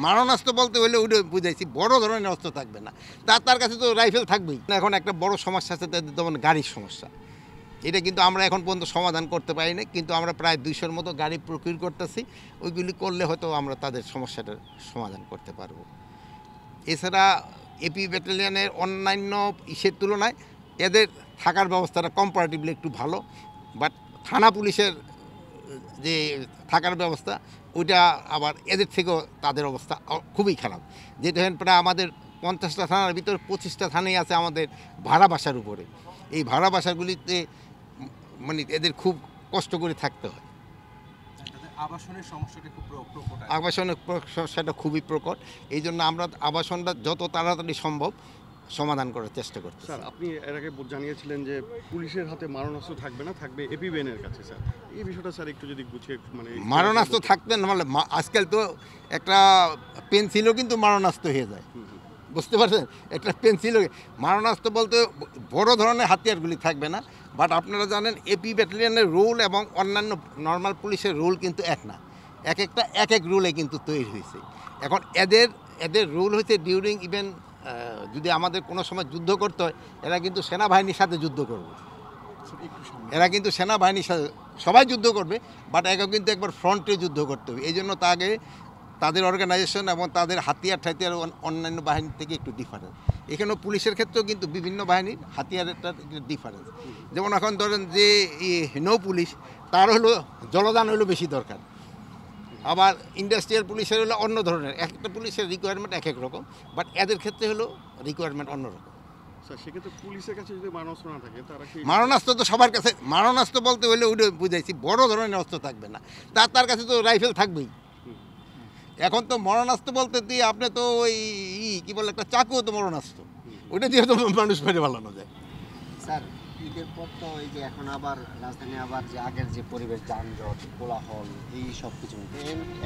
মারণাস্ত্র বলতে হলে ওইটা বুঝাইছি, বড় ধরনের অস্ত্র থাকবে না। তার কাছে তো রাইফেল থাকবেই। এখন একটা বড় সমস্যা আছে তাদের, যেমন গাড়ির সমস্যা। এটা কিন্তু আমরা এখন পর্যন্ত সমাধান করতে পারি না, কিন্তু আমরা প্রায় 200-র মতো গাড়ি প্রকিউর করতেছি। ওইগুলি করলে হয়তো আমরা তাদের সমস্যাটার সমাধান করতে পারবো। এছাড়া এপি ব্যাটালিয়নের অন্যান্য ইসের তুলনায় এদের থাকার ব্যবস্থাটা কম্পারেটিভলি একটু ভালো, বাট থানা পুলিশের যে থাকার ব্যবস্থা ওইটা আবার এদের থেকেও তাদের অবস্থা খুবই খারাপ। যেটা প্রায় আমাদের 50টা থানার ভিতর 25টা থানাই আছে আমাদের ভাড়া বাসার উপরে। এই ভাড়া বাসাগুলিতে মানে এদের খুব কষ্ট করে থাকতে হয়। আবাসনের সমস্যাটা খুব প্রকট। আবাসনের সমস্যাটা খুবই প্রকট। এই জন্য আমরা আবাসনটা যত তাড়াতাড়ি সম্ভব সমাধান করার চেষ্টা করছি। স্যার, আপনি এর আগে জানিয়েছিলেন যে পুলিশের হাতে মারণাস্ত্র থাকবে না, থাকবে এপিবিএনের কাছে। স্যার, এই বিষয়টা স্যার একটু যদি গুছিয়ে মারণাস্ত্র থাকবে না মানে আজকাল তো একটা পেন্সিলও কিন্তু মারণাস্ত্র হয়ে যায়, বুঝতে পারছেন? একটা পেন্সিল মারণাস্ত্র বলতে বড় ধরনের হাতিয়ারগুলি থাকবে না। বাট আপনারা জানেন এপি ব্যাটালিয়নের রুল এবং অন্যান্য নর্মাল পুলিশের রুল কিন্তু এক না, একটা এক রুলে কিন্তু তৈরি হয়েছে। এখন এদের রুল হয়েছে ডিউরিং ইভেন যদি আমাদের কোনো সময় যুদ্ধ করতে হয়, এরা কিন্তু সেনাবাহিনীর সাথে যুদ্ধ করবে। এরা কিন্তু সেনাবাহিনীর সাথে সবাই যুদ্ধ করবে, বাট একে কিন্তু একবার ফ্রন্টে যুদ্ধ করতে হবে। এই জন্য তাদের অর্গানাইজেশন এবং তাদের হাতিয়ার অন্যান্য বাহিনীর থেকে একটু ডিফারেন্স। এখানেও পুলিশের ক্ষেত্রেও কিন্তু বিভিন্ন বাহিনীর হাতিয়ারেরটা ডিফারেন্স। যেমন এখন ধরেন যে নৌ পুলিশ, তার হলো জলযান হলো বেশি দরকার, আবার ইন্ডাস্ট্রিয়াল পুলিশের হলো অন্য ধরনের। একটা পুলিশের রিকোয়ারমেন্ট এক রকম, বাট এদের ক্ষেত্রে হলো রিকোয়ারমেন্ট অন্যরকম। স্যার, সেক্ষেত্রে পুলিশের কাছে যদি মারণাস্ত্র না থাকে, তারা কি মারণাস্ত্র তো সবার কাছে, মারণাস্ত্র বলতে হলে ওইটা বুঝাইছি, বড় ধরনের অস্ত্র থাকবে না। তার কাছে তো রাইফেল থাকবেই। এখন তো মরণাস্ত্র বলতে দিয়ে আপনি তো ওই কি বলে একটা চাকুও তো মরণাস্ত্র, ওইটা দিয়ে তো মানুষ মেরে ফেলানো যায়। স্যার, ঈদের পর তো এই যে এখন আবার রাজধানী আবার যে আগের যে পরিবেশ, যানজট, কোলাহল, এই সব কিছু,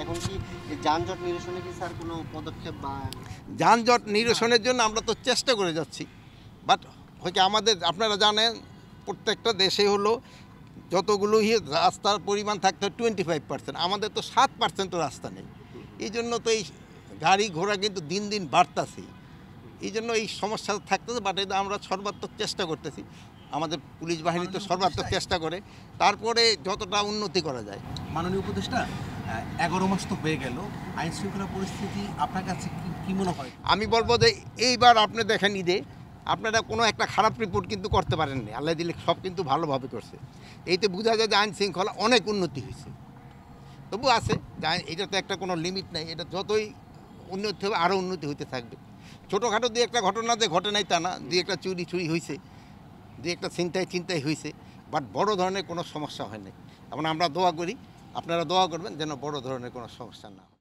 এখন কি এই যানজট নিরসনে কি স্যার কোনো পদক্ষেপ বা? যানজট নিরসনের জন্য আমরা তো চেষ্টা করে যাচ্ছি, বাট হয়তো আমাদের আপনারা জানেন প্রত্যেকটা দেশে হলো যতগুলো রাস্তার পরিমাণ থাকতে হয় 25%, আমাদের তো 7% রাস্তা নেই। এই জন্য তো এই গাড়ি ঘোড়া কিন্তু দিন দিন বাড়তেছে। এই জন্য এই সমস্যা থাকতেছে, বাট এটা আমরা সর্বাত্মক চেষ্টা করতেছি। আমাদের পুলিশ বাহিনী তো সর্বাত্মক চেষ্টা করে, তারপরে যতটা উন্নতি করা যায়। মাননীয় উপদেষ্টা, 11 মাস তো হয়ে গেল, আইন শৃঙ্খলা পরিস্থিতি আপনার কাছে কি মনে হয়? আমি বলবো যে এইবার আপনি দেখেন ঈদে আপনারা কোনো একটা খারাপ রিপোর্ট কিন্তু করতে পারেননি। আল্লাহ দিলে সব কিন্তু ভালোভাবে করছে। এইতে বোঝা যায় যে আইন শৃঙ্খলা অনেক উন্নতি হয়েছে। তবু আছে এটা তো একটা কোনো লিমিট নাই, এটা যতই উন্নতি হবে আরও উন্নতি হইতে থাকবে। ছোটোখাটো দিয়ে একটা ঘটনা যে ঘটে নাই তা না, দিয়ে একটা চুরি হয়েছে, দিয়ে একটা চিন্তাই হয়েছে, বাট বড় ধরনের কোনো সমস্যা হয় নাই। এখন আমরা দোয়া করি, আপনারা দোয়া করবেন যেন বড় ধরনের কোনো সমস্যা না হয়।